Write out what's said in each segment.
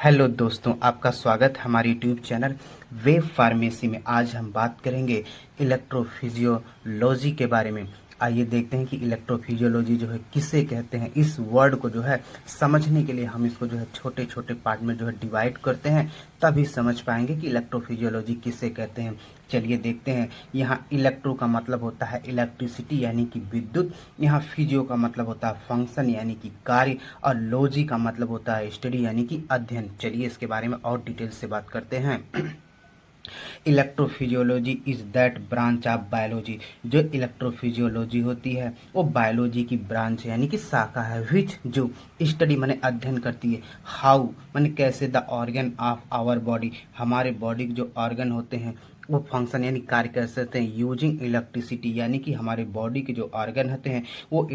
Hello दोस्तों, आपका स्वागत हमारे यूट्यूब चैनल वेब फार्मेसी में। आज हम बात करेंगे इलेक्ट्रोफिजियोलॉजी के बारे में। आइए देखते हैं कि इलेक्ट्रोफिजियोलॉजी जो है किसे कहते हैं। इस वर्ड को जो है समझने के लिए हम इसको जो है छोटे छोटे पार्ट में जो है डिवाइड करते हैं, तभी समझ पाएंगे कि इलेक्ट्रोफिजियोलॉजी किसे कहते हैं। चलिए देखते हैं। यहाँ इलेक्ट्रो का मतलब होता है इलेक्ट्रिसिटी यानी कि विद्युत। यहाँ फिजियो का मतलब होता है फंक्शन यानी कि कार्य, और लॉजी का मतलब होता है स्टडी यानी कि अध्ययन। चलिए इसके बारे में और डिटेल से बात करते हैं। Electrophysiology is that branch of biology. जो इलेक्ट्रोफिजियोलॉजी होती है वो बायोलॉजी की ब्रांच है यानी कि शाखा है, विच जो स्टडी माने अध्ययन करती है, हाउ माने कैसे, the organ of our body हमारे बॉडी के जो ऑर्गन होते हैं वो फंक्शन यानी कार्य कर सकते हैं यूजिंग इलेक्ट्रिसिटी, यानी कि हमारे बॉडी के जो ऑर्गन होते हैं वो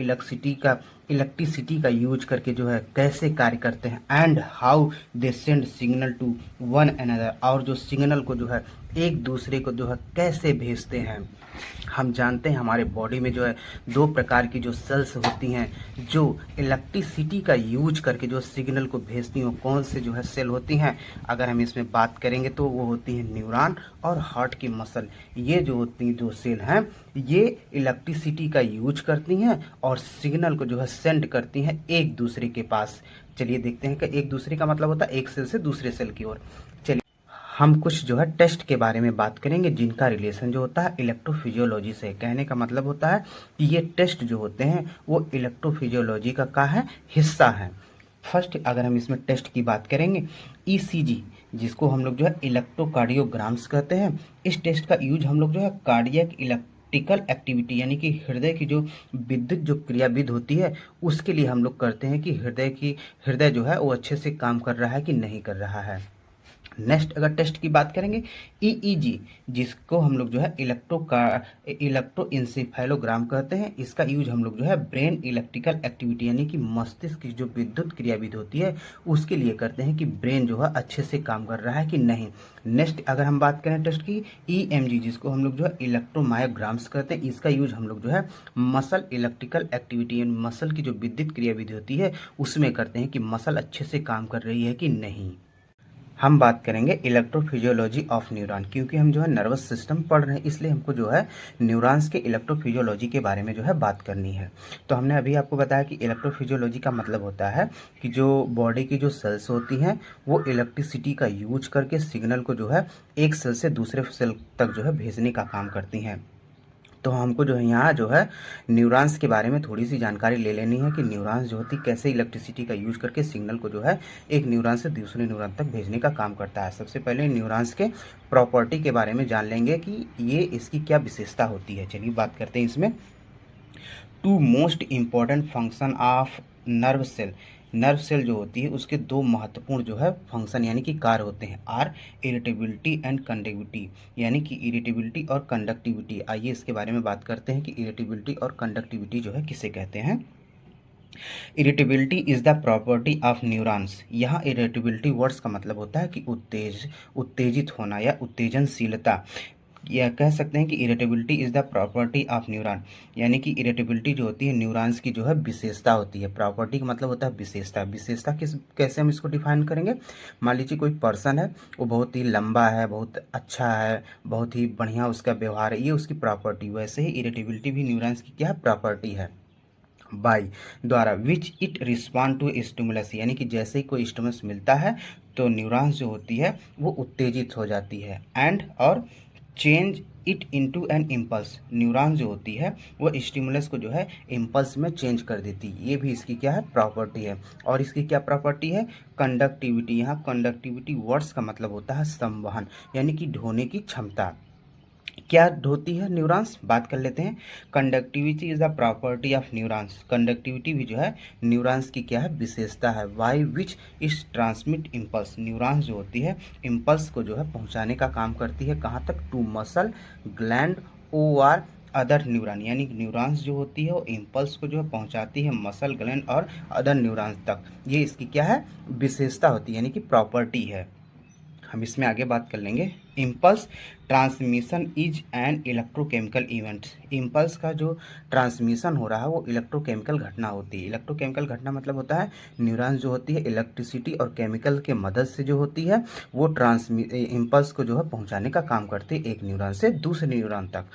इलेक्ट्रिसिटी का यूज करके जो है कैसे कार्य करते हैं। And how they send signal to one another, और जो सिग्नल को जो है एक दूसरे को जो है कैसे भेजते हैं। हम जानते हैं हमारे बॉडी में जो है दो प्रकार की जो सेल्स होती हैं जो इलेक्ट्रिसिटी का यूज करके जो सिग्नल को भेजती हैं। कौन से जो है सेल होती हैं, अगर हम इसमें बात करेंगे तो वो होती है न्यूरॉन और हार्ट की मसल। ये जो होती जो सेल हैं ये इलेक्ट्रिसिटी का यूज करती हैं और सिग्नल को जो है सेंड करती हैं एक दूसरे के पास। चलिए देखते हैं कि एक दूसरे का मतलब होता है एक सेल से दूसरे सेल की ओर। चलिए हम कुछ जो है टेस्ट के बारे में बात करेंगे जिनका रिलेशन जो होता है इलेक्ट्रोफिजियोलॉजी से। कहने का मतलब होता है कि ये टेस्ट जो होते हैं वो इलेक्ट्रोफिजियोलॉजी का है, हिस्सा है। फर्स्ट अगर हम इसमें टेस्ट की बात करेंगे, ईसीजी जिसको हम लोग जो है इलेक्ट्रोकार्डियोग्राम्स कहते हैं। इस टेस्ट का यूज हम लोग जो है कार्डियक इलेक्ट्रिकल एक्टिविटी यानी कि हृदय की जो विद्युत जो क्रियाविधि होती है उसके लिए हम लोग करते हैं कि हृदय जो है वो अच्छे से काम कर रहा है कि नहीं कर रहा है। नेक्स्ट अगर टेस्ट की बात करेंगे, ईईजी जिसको हम लोग जो है इलेक्ट्रोइंसेफेलोग्राम कहते हैं। इसका यूज हम लोग जो है ब्रेन इलेक्ट्रिकल एक्टिविटी यानी कि मस्तिष्क की जो विद्युत क्रियाविधि होती है उसके लिए करते हैं कि ब्रेन जो है अच्छे से काम कर रहा है कि नहीं। नेक्स्ट अगर हम बात करें टेस्ट की, ईएमजी जिसको हम लोग जो है इलेक्ट्रोमायोग्राम्स कहते हैं। इसका यूज हम लोग जो है मसल इलेक्ट्रिकल एक्टिविटी यानी मसल की जो विद्युत क्रियाविधि होती है उसमें करते हैं कि मसल अच्छे से काम कर रही है कि नहीं। हम बात करेंगे इलेक्ट्रोफिजियोलॉजी ऑफ न्यूरॉन, क्योंकि हम जो है नर्वस सिस्टम पढ़ रहे हैं इसलिए हमको जो है न्यूरॉन्स के इलेक्ट्रोफिजियोलॉजी के बारे में जो है बात करनी है। तो हमने अभी आपको बताया कि इलेक्ट्रोफिजियोलॉजी का मतलब होता है कि जो बॉडी की जो सेल्स होती हैं वो इलेक्ट्रिसिटी का यूज करके सिग्नल को जो है एक सेल से दूसरे सेल तक जो है भेजने का काम करती हैं। तो हमको जो है यहाँ जो है न्यूरॉन्स के बारे में थोड़ी सी जानकारी ले लेनी है कि न्यूरॉन्स जो होती कैसे इलेक्ट्रिसिटी का यूज करके सिग्नल को जो है एक न्यूरॉन से दूसरे न्यूरॉन तक भेजने का काम करता है। सबसे पहले न्यूरॉन्स के प्रॉपर्टी के बारे में जान लेंगे कि ये इसकी क्या विशेषता होती है। चलिए बात करते हैं इसमें। Two most important function of nerve cell, nerve cell जो होती है उसके दो महत्वपूर्ण जो है फंक्शन यानी कि कार्य होते हैं, आर इरिटेबिलिटी एंड कंडक्टिविटी, यानी कि इरिटेबिलिटी और कंडक्टिविटी। आइए इसके बारे में बात करते हैं कि इरिटेबिलिटी और कंडक्टिविटी जो है किसे कहते हैं। Irritability is the property of neurons. यहाँ इरिटेबिलिटी वर्ड्स का मतलब होता है कि उत्तेजित होना या उत्तेजनशीलता। या कह सकते हैं कि irritability is the property of neuron, यानी कि इरिटेबिलिटी जो होती है न्यूरॉन्स की जो है विशेषता होती है। प्रॉपर्टी का मतलब होता है विशेषता। विशेषता कैसे हम इसको डिफाइन करेंगे। मान लीजिए कोई पर्सन है, वो बहुत ही लंबा है, बहुत अच्छा है, बहुत ही बढ़िया उसका व्यवहार है, ये उसकी प्रॉपर्टी। वैसे ही इरिटेबिलिटी भी न्यूरॉन्स की क्या प्रॉपर्टी है, बाई द्वारा which it respond to stimulus, यानी कि जैसे ही कोई स्टिमुलस मिलता है तो न्यूरॉन्स जो होती है वो उत्तेजित हो जाती है। एंड और change it into an impulse, neuron जो होती है वो स्टिमुलस को जो है इम्पल्स में चेंज कर देती है। ये भी इसकी क्या है प्रॉपर्टी है। और इसकी क्या प्रॉपर्टी है, कंडक्टिविटी। यहाँ कंडक्टिविटी वर्ड्स का मतलब होता है संवहन यानी कि ढोने की क्षमता। क्या ढोती है न्यूरॉन्स, बात कर लेते हैं। Conductivity is the property of neurons. Conductivity भी जो है न्यूरॉन्स की क्या है विशेषता है। By which is transmit impulse, neurons जो होती है इम्पल्स को जो है पहुंचाने का काम करती है कहाँ तक, टू मसल ग्लैंड और अदर न्यूरॉन, यानी न्यूरॉन्स जो होती है वो इम्पल्स को जो है पहुंचाती है मसल ग्लैंड और अदर न्यूरॉन्स तक। ये इसकी क्या है विशेषता होती है यानी कि प्रॉपर्टी है। हम इसमें आगे बात कर लेंगे। Impulse transmission is an electrochemical event. Impulse का जो ट्रांसमिशन हो रहा है वो इलेक्ट्रोकेमिकल घटना होती है। इलेक्ट्रोकेमिकल घटना मतलब होता है न्यूरॉन जो होती है इलेक्ट्रिसिटी और केमिकल के मदद से जो होती है वो इम्पल्स को जो है पहुंचाने का काम करती है एक न्यूरॉन से दूसरे न्यूरॉन तक।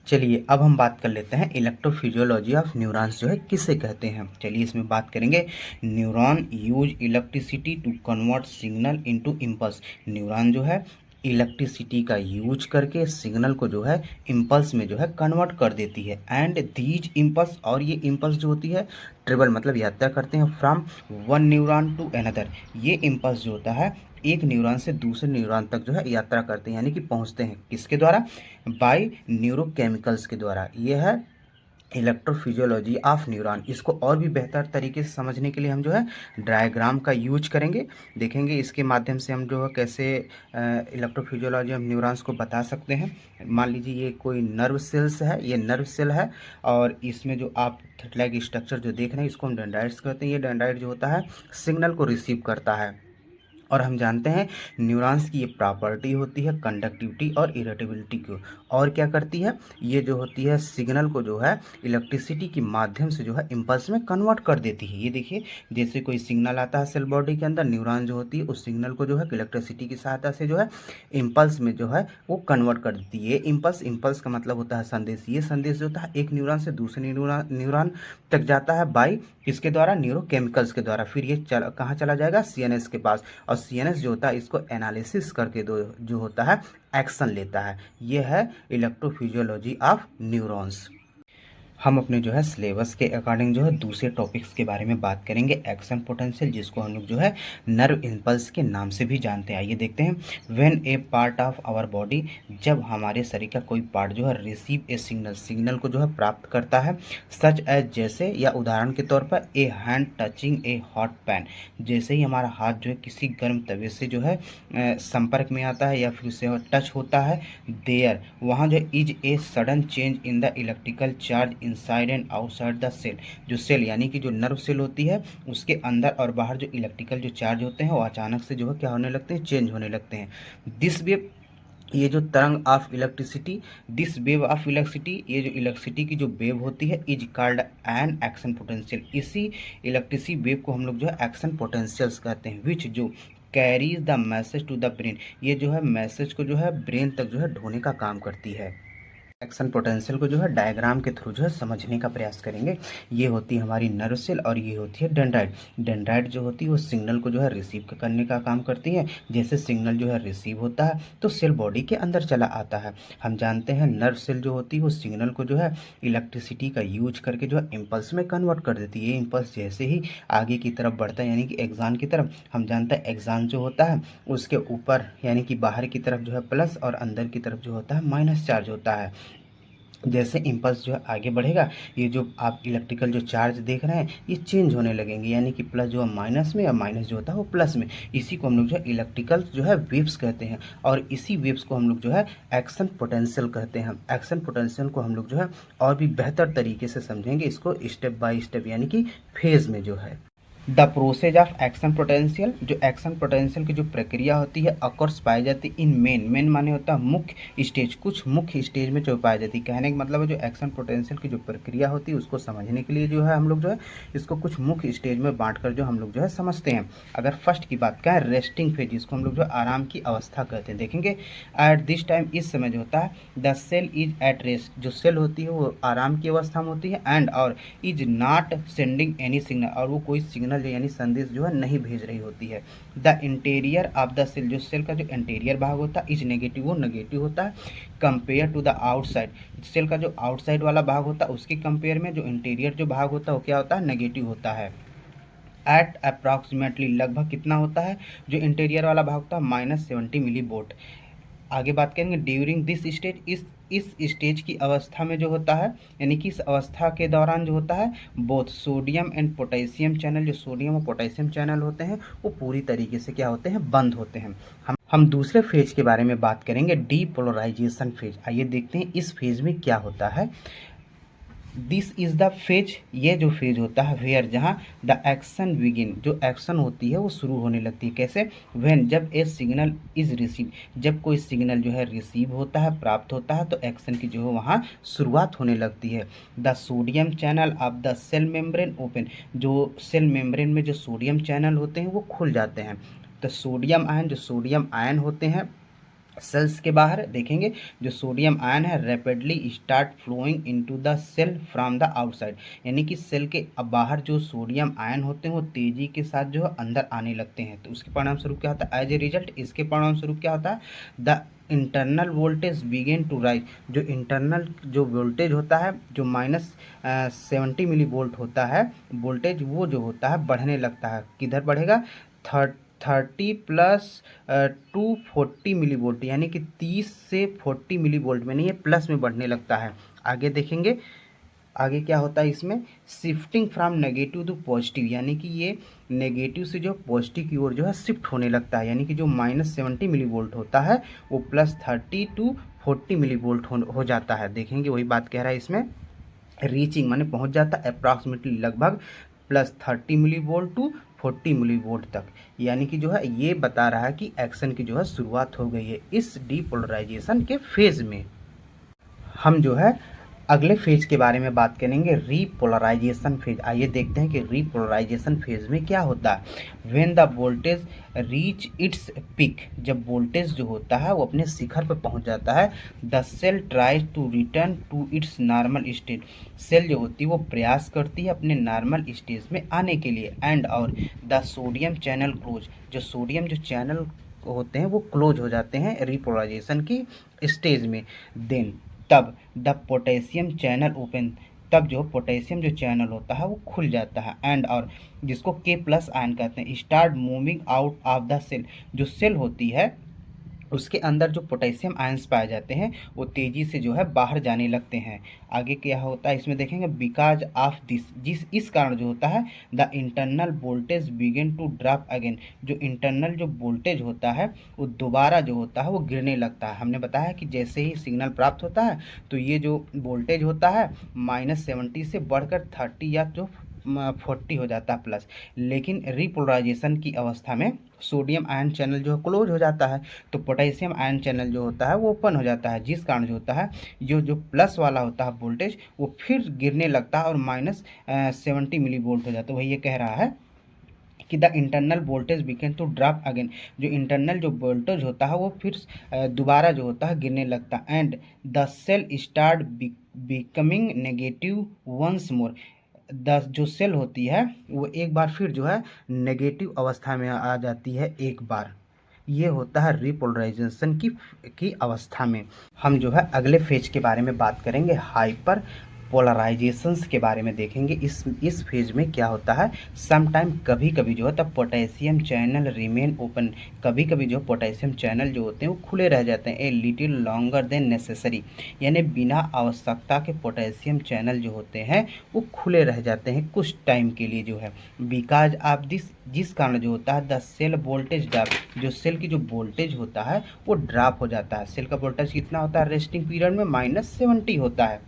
चलिए अब हम बात कर लेते हैं इलेक्ट्रोफिजियोलॉजी ऑफ न्यूरॉन्स जो है किसे कहते हैं। चलिए इसमें बात करेंगे। Neuron use electricity to convert signal into impulse. Neuron जो है इलेक्ट्रिसिटी का यूज करके सिग्नल को जो है इम्पल्स में जो है कन्वर्ट कर देती है। एंड दीज इम्पल्स, और ये इम्पल्स जो होती है ट्रेवल मतलब यात्रा करते हैं from one neuron to another. ये इम्पल्स जो होता है एक न्यूरॉन से दूसरे न्यूरॉन तक जो है यात्रा करते हैं, यानी कि पहुंचते हैं किसके द्वारा, बाय न्यूरोकेमिकल्स के द्वारा। ये है इलेक्ट्रोफिजियोलॉजी ऑफ न्यूरॉन। इसको और भी बेहतर तरीके से समझने के लिए हम जो है डायग्राम का यूज करेंगे, देखेंगे इसके माध्यम से हम जो है कैसे इलेक्ट्रोफिजियोलॉजी ऑफ न्यूरॉन्स को बता सकते हैं। मान लीजिए ये कोई नर्व सेल्स है, ये नर्व सेल है और इसमें जो आप थ्रेड स्ट्रक्चर जो देख रहे हैं इसको हम डेंड्राइट्स कहते हैं। ये डेंड्राइट जो होता है सिग्नल को रिसीव करता है और हम जानते हैं न्यूरॉन्स की ये प्रॉपर्टी होती है कंडक्टिविटी और इरिटेबिलिटी की। और क्या करती है ये जो होती है सिग्नल को जो है इलेक्ट्रिसिटी के माध्यम से जो है इम्पल्स में कन्वर्ट कर देती है। ये देखिए जैसे कोई सिग्नल आता है सेल बॉडी के अंदर, न्यूरॉन जो होती है उस सिग्नल को जो है इलेक्ट्रिसिटी की सहायता से जो है इम्पल्स में जो है वो कन्वर्ट कर देती है। इम्पल्स, इम्पल्स का मतलब होता है संदेश। ये संदेश जो होता है एक न्यूरॉन से दूसरे न्यूरॉन तक जाता है बाई किसके द्वारा, न्यूरोकेमिकल्स के द्वारा। फिर ये कहाँ चला जाएगा, सीएनएस के पास, और सीएनएस जो होता है इसको एनालिसिस करके जो होता है एक्शन लेता है। ये है इलेक्ट्रोफिजियोलॉजी ऑफ न्यूरॉन्स। हम अपने जो है सिलेबस के अकॉर्डिंग जो है दूसरे टॉपिक्स के बारे में बात करेंगे। एक्शन पोटेंशियल, जिसको हम लोग जो है नर्व इम्पल्स के नाम से भी जानते हैं। आइए देखते हैं। When a part of our body, जब हमारे शरीर का कोई पार्ट जो है रिसीव ए सिग्नल, सिग्नल को जो है प्राप्त करता है, सच एज जैसे, या उदाहरण के तौर पर a hand touching a hot pan, जैसे ही हमारा हाथ जो है किसी गर्म तवे से जो है संपर्क में आता है या फिर उससे टच होता है, देयर वहाँ जो is a sudden change in the electrical charge inside and outside the cell. जो सेल यानी कि जो नर्व सेल होती है उसके अंदर और बाहर जो इलेक्ट्रिकल जो चार्ज होते हैं वो अचानक से जो है क्या होने लगते हैं, चेंज होने लगते हैं। दिस वेव, ये जो तरंग of electricity, this wave of electricity, ये जो इलेक्ट्रिसिटी की जो वेव होती है is called an action potential. इसी इलेक्ट्रिसिटी वेव को हम लोग जो है एक्शन पोटेंशियल्स कहते हैं। विच जो carries the message to the brain, ये जो है मैसेज को जो है ब्रेन तक जो है ढोने का काम करती है। एक्शन पोटेंशियल को जो है डायग्राम के थ्रू जो है समझने का प्रयास करेंगे। ये होती है हमारी नर्व सेल और ये होती है डेंड्राइट। डेंड्राइट जो होती है वो सिग्नल को जो है रिसीव करने का काम करती है। जैसे सिग्नल जो है रिसीव होता है तो सेल बॉडी के अंदर चला आता है। हम जानते हैं नर्व सेल जो होती है वो सिग्नल को जो है इलेक्ट्रिसिटी का यूज करके जो है इम्पल्स में कन्वर्ट कर देती है। ये इम्पल्स जैसे ही आगे की तरफ बढ़ता है यानी कि एक्सान की तरफ, हम जानते हैं एक्सान जो होता है उसके ऊपर यानी कि बाहर की तरफ जो है प्लस और अंदर की तरफ जो होता है माइनस चार्ज होता है। जैसे इम्पल्स जो है आगे बढ़ेगा ये जो आप इलेक्ट्रिकल जो चार्ज देख रहे हैं ये चेंज होने लगेंगे, यानी कि प्लस जो है माइनस में और माइनस जो होता है वो प्लस में। इसी को हम लोग जो है इलेक्ट्रिकल जो है वेव्स कहते हैं और इसी वेव्स को हम लोग जो है एक्शन पोटेंशियल कहते हैं। एक्शन पोटेंशियल को हम लोग जो है और भी बेहतर तरीके से समझेंगे इसको स्टेप बाय स्टेप, यानी कि फेज में जो है। The process of action potential, जो एक्शन पोटेंशियल की जो प्रक्रिया होती है अकर्स पाई जाती है इन मेन माने होता है मुख्य स्टेज, कुछ मुख्य स्टेज में जो पाई जाती है। कहने का मतलब है जो एक्शन पोटेंशियल की जो प्रक्रिया होती है उसको समझने के लिए जो है हम लोग जो है इसको कुछ मुख्य स्टेज में बांट कर जो हम लोग जो है समझते हैं। अगर फर्स्ट की बात करें रेस्टिंग फेज, जिसको हम लोग जो आराम की अवस्था कहते हैं, देखेंगे एट दिस टाइम, इस समय जो होता है the cell is at rest, जो सेल होती है वो आराम की अवस्था में होती है एंड और is not sending any signal, और वो कोई सिग्नल यानी संदेश जो है नहीं भेज रही होती है। The interior of the cell, जो सेल का जो इंटीरियर भाग होता है इज नेगेटिव, वो नेगेटिव होता है compare to the outside. Cell का जो आउटसाइड वाला भाग होता है उसके कंपेयर में जो इंटीरियर जो भाग होता है वो क्या होता है, नेगेटिव होता है। एट अप्रॉक्सीमेटली, लगभग कितना होता है जो इंटीरियर वाला भाग होता है, -70 मिली वोल्ट। आगे बात करेंगे ड्यूरिंग दिस स्टेज, इस स्टेज की अवस्था में जो होता है यानी कि इस अवस्था के दौरान जो होता है both sodium and potassium channel, जो सोडियम और पोटेशियम चैनल होते हैं वो पूरी तरीके से क्या होते हैं, बंद होते हैं। हम दूसरे फेज के बारे में बात करेंगे डीपोलराइजेशन फेज। आइए देखते हैं इस फेज में क्या होता है। दिस इज द फेज, ये जो फेज होता है वेयर, जहाँ द एक्शन बिगिन, जो एक्शन होती है वो शुरू होने लगती है। कैसे? व्हेन, जब ए सिग्नल इज रिसीव, जब कोई सिग्नल जो है रिसीव होता है, प्राप्त होता है, तो एक्शन की जो है वहाँ शुरुआत होने लगती है। The sodium channel of the cell membrane open, जो सेल मेम्ब्रेन में जो सोडियम चैनल होते हैं वो खुल जाते हैं। तो सोडियम आयन, जो सोडियम आयन होते हैं सेल्स के बाहर देखेंगे, जो सोडियम आयन है rapidly start flowing into the cell from the outside, यानी कि सेल के बाहर जो सोडियम आयन होते हैं वो तेजी के साथ जो है अंदर आने लगते हैं। तो उसके परिणाम स्वरूप क्या होता है? एज ए रिजल्ट इसके परिणाम स्वरूप क्या होता है? The internal voltage begin to rise, जो इंटरनल जो वोल्टेज होता है, जो -70 मिली वोल्ट होता है वोल्टेज, वो जो होता है बढ़ने लगता है। किधर बढ़ेगा? 30 + 2 40 मिली वोल्ट, यानी कि 30 से 40 मिली वोल्ट में नहीं, ये प्लस में बढ़ने लगता है। आगे देखेंगे, आगे क्या होता है इसमें? Shifting from negative to positive, यानी कि ये नेगेटिव से जो पॉजिटिव की ओर जो है शिफ्ट होने लगता है, यानी कि जो -70 मिली वोल्ट होता है वो +30 to 40 मिली वोल्ट हो जाता है। देखेंगे वही बात कह रहा है इसमें, रीचिंग माने पहुंच जाता है अप्रॉक्सीमेटली लगभग +30 millivolt to 40 millivolt तक, यानी कि जो है ये बता रहा है कि एक्शन की जो है शुरुआत हो गई है इस डीपोलराइजेशन के फेज में। हम जो है अगले फेज के बारे में बात करेंगे, रीपोलराइजेशन फेज। आइए देखते हैं कि रीपोलराइजेशन फेज में क्या होता है। When the voltage reach its peak, जब वोल्टेज जो होता है वो अपने शिखर पर पहुंच जाता है, the cell tries to return to its normal state, cell जो होती है वो प्रयास करती है अपने नॉर्मल स्टेज में आने के लिए। एंड और द सोडियम चैनल क्लोज, जो सोडियम जो चैनल होते हैं वो क्लोज हो जाते हैं रीपोलराइजेशन की स्टेज में। देन तब द पोटेशियम चैनल ओपन, तब जो पोटेशियम जो चैनल होता है वो खुल जाता है। एंड और जिसको K+ आयन कहते हैं, start moving out of the cell, जो सेल होती है उसके अंदर जो पोटेशियम आयंस पाए जाते हैं वो तेज़ी से जो है बाहर जाने लगते हैं। आगे क्या होता है इसमें देखेंगे, बिकॉज ऑफ दिस, इस कारण जो होता है the internal voltage begin to drop again, जो इंटरनल जो वोल्टेज होता है वो दोबारा जो होता है वो गिरने लगता है। हमने बताया कि जैसे ही सिग्नल प्राप्त होता है तो ये जो वोल्टेज होता है -70 से बढ़कर 30 या जो 40 हो जाता है प्लस, लेकिन रिपोलराइजेशन की अवस्था में सोडियम आयन चैनल जो है क्लोज हो जाता है, तो पोटेशियम आयन चैनल जो होता है वो ओपन हो जाता है, जिस कारण जो होता है जो जो प्लस वाला होता है वोल्टेज वो फिर गिरने लगता है और -70 मिली वोल्ट हो जाता है। वही ये कह रहा है कि the internal voltage begin to drop again, जो इंटरनल जो वोल्टेज होता है वो फिर दोबारा जो होता है गिरने लगता है। And the cell start becoming negative once more, जो सेल होती है वो एक बार फिर जो है नेगेटिव अवस्था में आ जाती है एक बार। ये होता है रिपोलराइजेशन की अवस्था में। हम जो है अगले फेज के बारे में बात करेंगे, हाइपर पोलराइजेशंस के बारे में देखेंगे। इस फेज में क्या होता है, सम टाइम कभी कभी जो है तब पोटेशियम चैनल रिमेन ओपन, कभी कभी जो पोटेशियम चैनल जो होते हैं वो खुले रह जाते हैं a little longer than necessary, यानी बिना आवश्यकता के पोटेशियम चैनल जो होते हैं वो खुले रह जाते हैं कुछ टाइम के लिए जो है। बिकॉज ऑफ दिस, जिस कारण जो होता है द सेल वोल्टेज ड्रॉप, जो सेल की जो वोल्टेज होता है वो ड्रॉप हो जाता है। सेल का वोल्टेज कितना होता है रेस्टिंग पीरियड में? -70 होता है।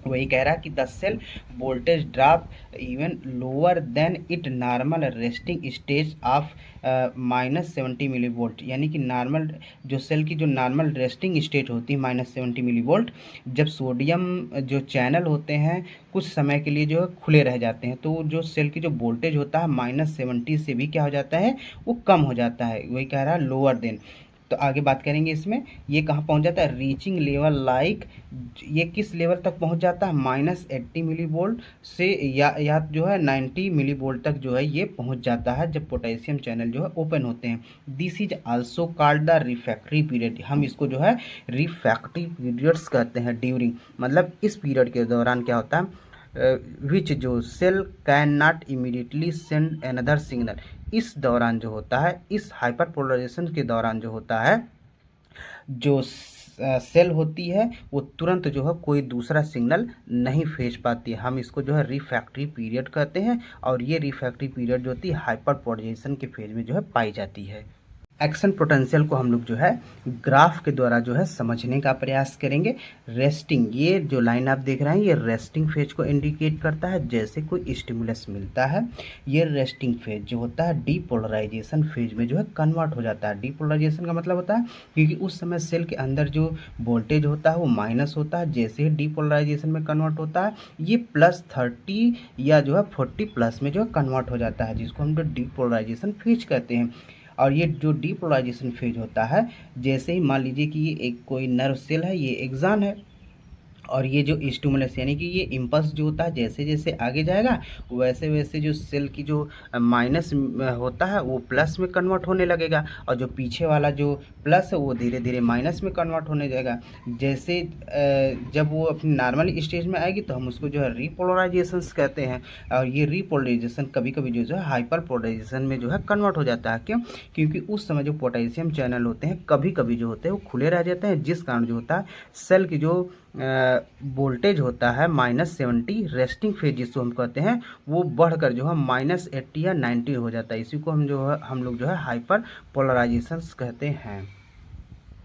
वही कह रहा है कि the cell voltage drop even lower than it normal resting stage of -70 millivolt, यानी कि नॉर्मल जो सेल की जो नॉर्मल रेस्टिंग स्टेट होती है -70 मिली वोल्ट, जब सोडियम जो चैनल होते हैं कुछ समय के लिए जो है खुले रह जाते हैं, तो जो सेल की जो वोल्टेज होता है -70 से भी क्या हो जाता है वो कम हो जाता है। वही कह रहा है लोअर देन। तो आगे बात करेंगे इसमें, ये कहाँ पहुँच जाता है? रीचिंग लेवल लाइक, ये किस लेवल तक पहुँच जाता है? -80 मिली वोल्ट से या जो है 90 मिली वोल्ट तक जो है ये पहुँच जाता है जब पोटेशियम चैनल जो है ओपन होते हैं। This is also called the refractory period, हम इसको जो है रिफ्रैक्टरी पीरियड्स कहते हैं। ड्यूरिंग मतलब इस पीरियड के दौरान क्या होता है, विच जो cell can not immediately send another signal, इस दौरान जो होता है, इस हाइपर पोलराइजेशन के दौरान जो होता है, जो सेल होती है वो तुरंत जो है कोई दूसरा सिग्नल नहीं भेज पाती है। हम इसको जो है रिफ्रैक्टरी पीरियड कहते हैं, और ये रिफ्रैक्टरी पीरियड जो होती है हाइपर पोलराइजेशन के फेज में जो है पाई जाती है। एक्शन पोटेंशियल को हम लोग जो है ग्राफ के द्वारा जो है समझने का प्रयास करेंगे। रेस्टिंग, ये जो लाइन आप देख रहे हैं ये रेस्टिंग फेज को इंडिकेट करता है। जैसे कोई स्टिमुलस मिलता है, ये रेस्टिंग फेज जो होता है डीपोलराइजेशन फेज में जो है कन्वर्ट हो जाता है। डीपोलराइजेशन का मतलब होता है क्योंकि उस समय सेल के अंदर जो वोल्टेज होता है वो माइनस होता है। जैसे ही डीपोलराइजेशन में कन्वर्ट होता है ये +30 या जो है 40 प्लस में जो है कन्वर्ट हो जाता है, जिसको हम लोग डीपोलराइजेशन फेज कहते हैं। और ये जो डीपोलराइजेशन फेज होता है, जैसे ही मान लीजिए कि ये एक कोई नर्व सेल है, ये एक्सॉन है, और ये जो स्टिमुलस यानी कि ये इम्पल्स जो होता है जैसे जैसे आगे जाएगा वैसे वैसे जो सेल की जो माइनस होता है वो प्लस में कन्वर्ट होने लगेगा, और जो पीछे वाला जो प्लस है वो धीरे धीरे माइनस में कन्वर्ट होने जाएगा। जैसे जब वो अपनी नॉर्मल स्टेज में आएगी तो हम उसको जो है रीपोलराइजेशन कहते हैं। और ये रीपोलराइजेशन कभी कभी जो है हाइपर पोलराइजेशन में जो है कन्वर्ट हो जाता है। क्यों? क्योंकि उस समय जो पोटेशियम चैनल होते हैं कभी कभी जो होते हैं वो खुले रह जाते हैं, जिस कारण जो होता है सेल की जो वोल्टेज होता है -70 रेस्टिंग फेज जिसको हम कहते हैं वो बढ़कर जो है -80 या 90 हो जाता है। इसी को हम लोग जो है हाइपर पोलराइजेशन कहते हैं।